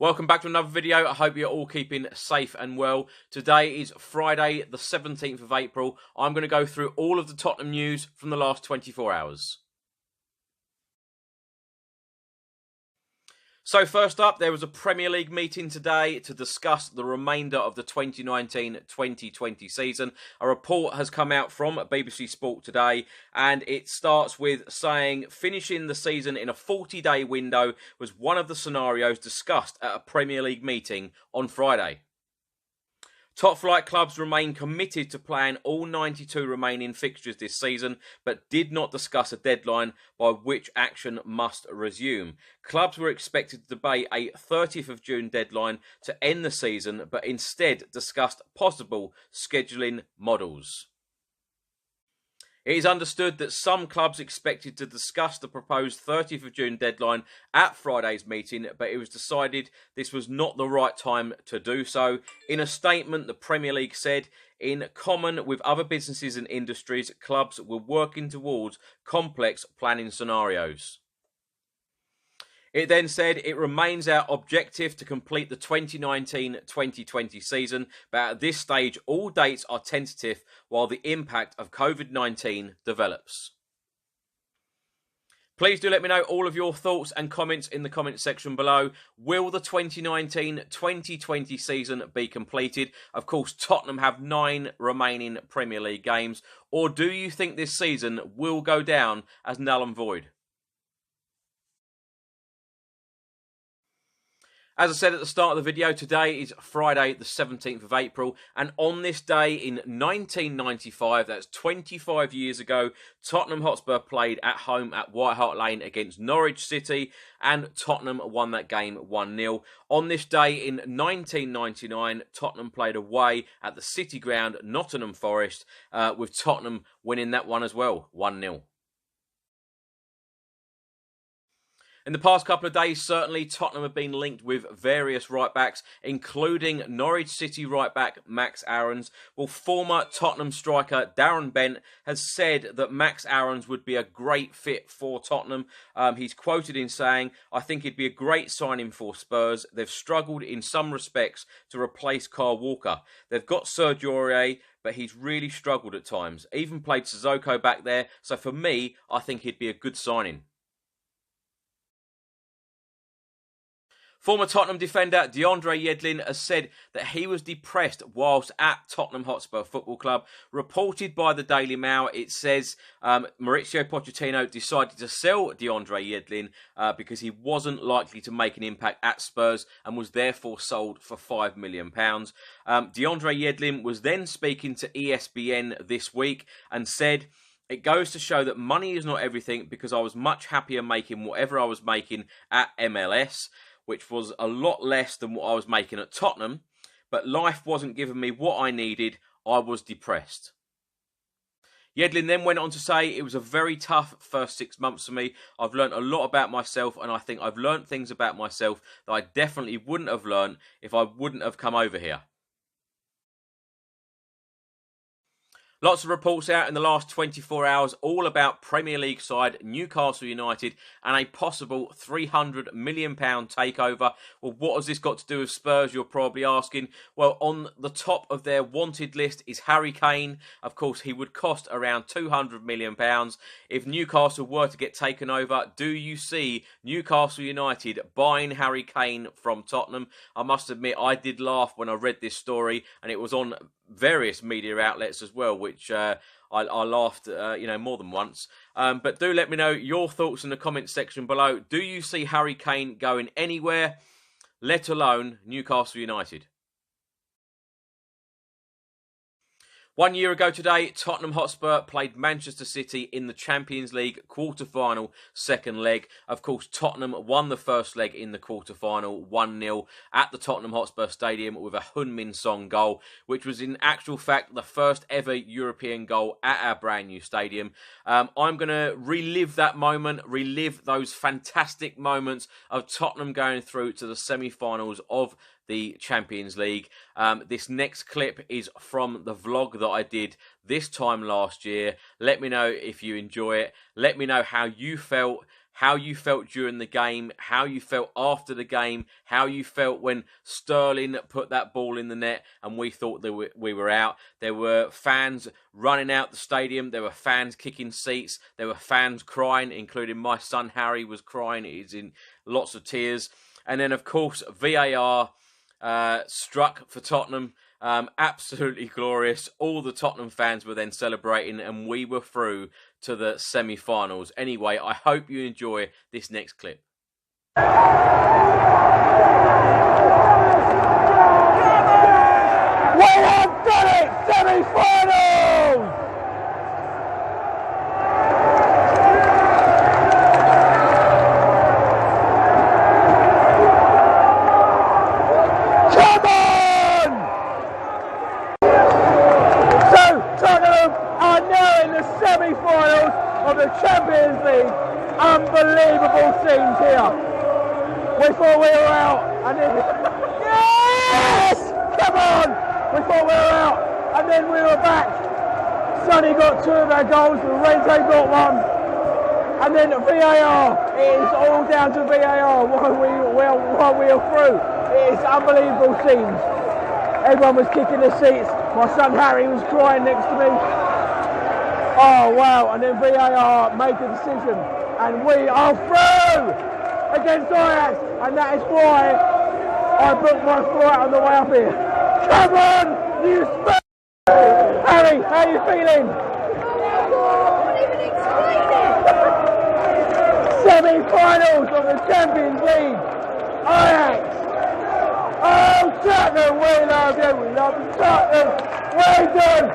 Welcome back to another video. I hope you're all keeping safe and well. Today is Friday, the 17th of April. I'm going to go through all of the Tottenham news from the last 24 hours. So first up, there was a Premier League meeting today to discuss the remainder of the 2019-2020 season. A report has come out from BBC Sport today, and it starts with saying finishing the season in a 40-day window was one of the scenarios discussed at a Premier League meeting on Friday. Top flight clubs remain committed to playing all 92 remaining fixtures this season, but did not discuss a deadline by which action must resume. Clubs were expected to debate a 30th of June deadline to end the season, but instead discussed possible scheduling models. It is understood that some clubs expected to discuss the proposed 30th of June deadline at Friday's meeting, but it was decided this was not the right time to do so. In a statement, the Premier League said, in common with other businesses and industries, clubs were working towards complex planning scenarios. It then said it remains our objective to complete the 2019-2020 season, but at this stage all dates are tentative while the impact of COVID-19 develops. Please do let me know all of your thoughts and comments in the comment section below. Will the 2019-2020 season be completed? Of course, Tottenham have 9 remaining Premier League games. Or do you think this season will go down as null and void? As I said at the start of the video, today is Friday the 17th of April, and on this day in 1995, that's 25 years ago, Tottenham Hotspur played at home at White Hart Lane against Norwich City, and Tottenham won that game 1-0. On this day in 1999, Tottenham played away at the City Ground, Nottingham Forest, with Tottenham winning that one as well, 1-0. In the past couple of days, certainly, Tottenham have been linked with various right-backs, including Norwich City right-back Max Aarons. Well, former Tottenham striker Darren Bent has said that Max Aarons would be a great fit for Tottenham. He's quoted in saying, I think he'd be a great signing for Spurs. They've struggled in some respects to replace Kyle Walker. They've got Sergio Aurier, but he's really struggled at times. Even played Sissoko back there. So for me, I think he'd be a good signing. Former Tottenham defender DeAndre Haaland has said that he was depressed whilst at Tottenham Hotspur Football Club. Reported by the Daily Mail, it says Mauricio Pochettino decided to sell DeAndre Haaland because he wasn't likely to make an impact at Spurs and was therefore sold for £5 million. DeAndre Haaland was then speaking to ESPN this week and said, it goes to show that money is not everything because I was much happier making whatever I was making at MLS, which was a lot less than what I was making at Tottenham, but life wasn't giving me what I needed. I was depressed. Yedlin then went on to say, it was a very tough first 6 months for me. I've learnt a lot about myself, and I think I've learnt things about myself that I definitely wouldn't have learnt if I wouldn't have come over here. Lots of reports out in the last 24 hours all about Premier League side Newcastle United and a possible £300 million takeover. Well, what has this got to do with Spurs, you're probably asking? Well, on the top of their wanted list is Harry Kane. Of course, he would cost around £200 million. If Newcastle were to get taken over, do you see Newcastle United buying Harry Kane from Tottenham? I must admit, I did laugh when I read this story, and it was on various media outlets as well, which I laughed, more than once. But do let me know your thoughts in the comments section below. Do you see Harry Kane going anywhere, let alone Newcastle United? 1 year ago today, Tottenham Hotspur played Manchester City in the Champions League quarter-final second leg. Of course, Tottenham won the first leg in the quarter-final 1-0 at the Tottenham Hotspur Stadium with a Heung-min Son goal, which was in actual fact the first ever European goal at our brand new stadium. I'm going to relive that moment, relive those fantastic moments of Tottenham going through to the semi-finals of the Champions League. This next clip is from the vlog that I did this time last year. Let me know if you enjoy it. Let me know how you felt, how you felt during the game, how you felt after the game, how you felt when Sterling put that ball in the net and we thought that we were out. There were fans running out the stadium. There were fans kicking seats. There were fans crying, including my son Harry was crying. He's in lots of tears. And then, of course, VAR struck for Tottenham. Absolutely glorious. All the Tottenham fans were then celebrating and we were through to the semi-finals. Anyway, I hope you enjoy this next clip. We have done it! Semi-finals! Come on! So, Tottenham are now in the semi-finals of the Champions League. Unbelievable scenes here. We thought we were out, and then yes! Come on! We thought we were out, and then we were back. Sonny got 2 of our goals, Rente got 1, and then VAR. It is all down to VAR while we are through. It is unbelievable scenes. Everyone was kicking their seats. My son Harry was crying next to me. Oh wow! And then VAR made the decision, and we are through against Ajax, and that is why I booked my flight on the way up here. Come on, you Spurs! Harry, how are you feeling? Semi-finals of the Champions League. Ajax. Oh, Tottenham, we love you. We love you, Tottenham. Well done.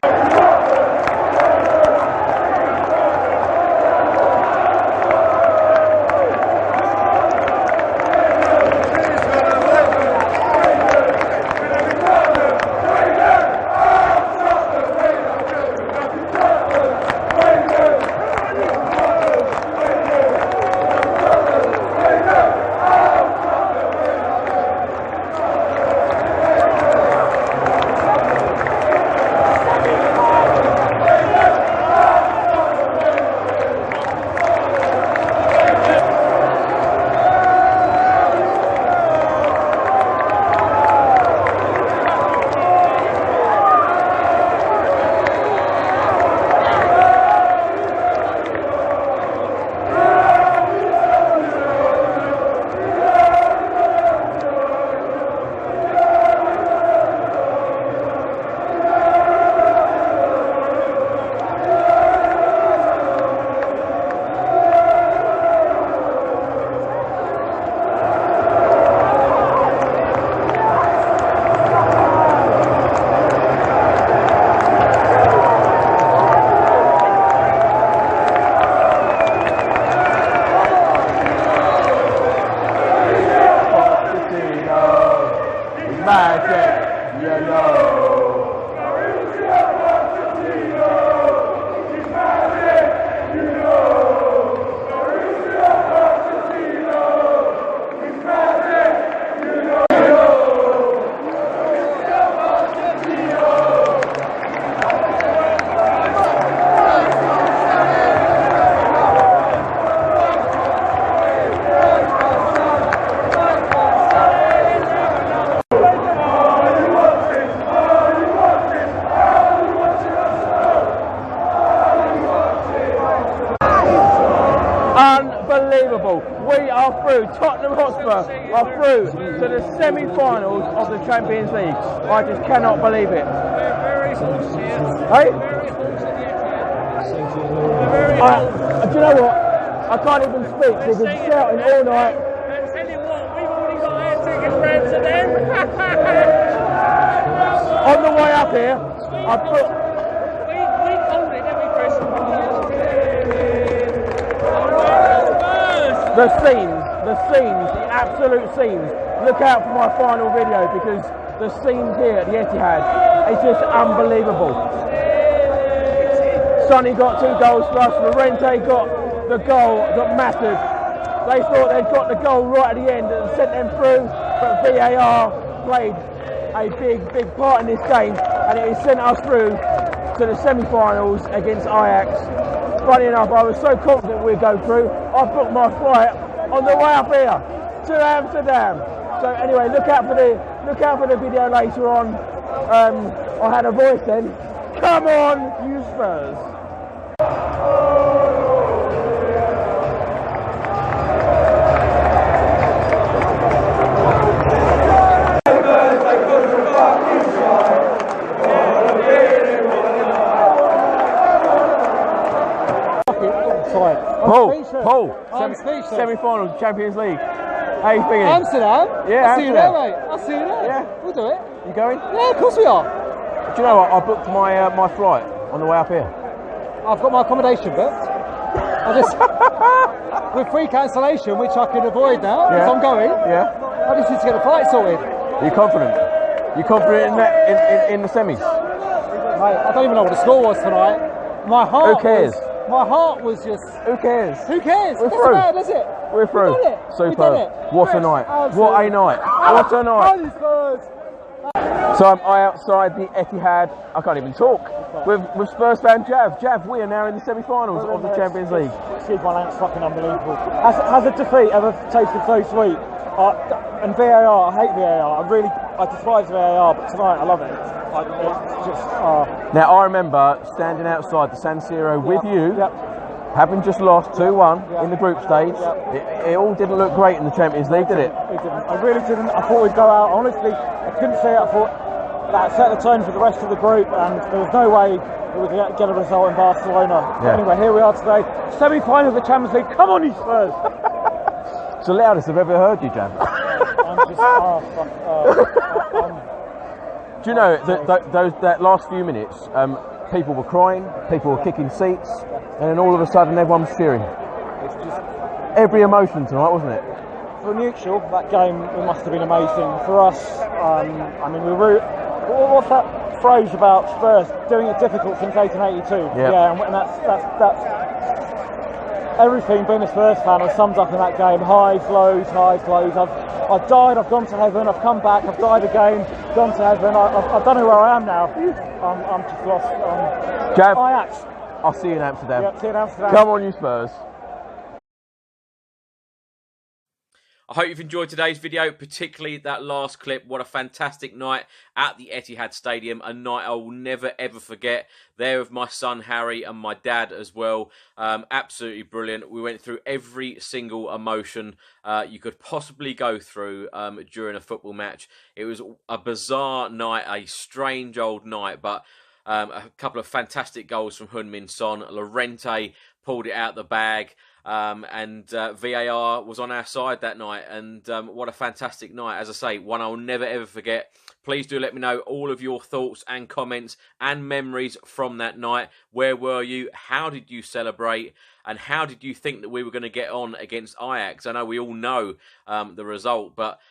Unbelievable. We are through. Tottenham Hotspur are through to the semi-finals of the Champions League. I just cannot believe it. Hey? Do you know what? I can't even speak. We've been shouting all night. And tell you what, we've already got air tickets round to them. On the way up here, I put... We called it every Christmas. The scenes, the absolute scenes. Look out for my final video because the scenes here at the Etihad, it's just unbelievable. Sonny got 2 goals for us, Lorente got the goal that mattered. They thought they'd got the goal right at the end and sent them through, but VAR played a big part in this game and it has sent us through to the semi-finals against Ajax. funny enough, I was so confident we'd go through, I booked my flight on the way up here to Amsterdam. So anyway, look out for the video later on. I had a voice then. Come on, you Spurs. Paul, semi-finals, Champions League. How are you feeling? Amsterdam? Yeah, I'll see you there, mate. I'll see you there. Yeah. We'll do it. You going? Yeah, of course we are. Do you know what? I booked my flight on the way up here. I've got my accommodation booked. I just, with free cancellation, which I can avoid now, because I'm going. Yeah. I just need to get the flight sorted. Are you confident? You confident in that in the semis? Mate, I don't even know what the score was tonight. My heart. Who cares? My heart was just. Who cares? Who cares? We're Doesn't through. matter, does it? We're through. We did it. Superb. We did it. What a night. What a night. What a night. So I'm outside the Etihad. I can't even talk. With Spurs fan Jav. Jav, we are now in the semi-finals of the Champions League. Excuse my language, fucking unbelievable. Has a defeat ever tasted so sweet? And VAR, I hate VAR. I despise VAR, but tonight I love it. It's just. Now I remember standing outside the San Siro with you. Having just lost 2-1 in the group stage. It all didn't look great in the Champions League, did it? It didn't. I really didn't. I thought we'd go out. Honestly, I couldn't see it. I thought that set the tone for the rest of the group, and there was no way we would get a result in Barcelona. Yeah. Anyway, here we are today. Semi-final of the Champions League. Come on, you Spurs! It's the loudest I've ever heard you, Jav. I'm just. Do you know that last few minutes? People were crying, people were kicking seats, and then all of a sudden everyone was cheering. It's just every emotion tonight, wasn't it? for neutral. That game it must have been amazing. For us, I mean, what's that phrase about Spurs doing it difficult since 1882? Yep. Yeah, and that's everything. Being a Spurs fan was summed up in that game. Highs, lows, highs, lows. I've died, I've gone to heaven, I've come back, I've died again, gone to heaven. I don't know where I am now. I'm just lost. Jav, Ajax. I'll see you in Amsterdam. Yeah, see you in Amsterdam. Come on, you Spurs. I hope you've enjoyed today's video, particularly that last clip. What a fantastic night at the Etihad Stadium. A night I will never, ever forget. There with my son, Harry, and my dad as well. Absolutely brilliant. We went through every single emotion you could possibly go through during a football match. It was a bizarre night, a strange old night, but a couple of fantastic goals from Heung-min Son. Llorente pulled it out the bag. And VAR was on our side that night, and what a fantastic night. As I say, one I'll never ever forget. Please do let me know all of your thoughts and comments and memories from that night. Where were you? How did you celebrate? And how did you think that we were going to get on against Ajax? I know we all know the result, but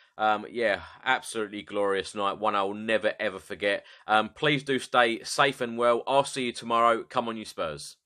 yeah, absolutely glorious night. One I will never ever forget. Please do stay safe and well. I'll see you tomorrow. Come on, you Spurs.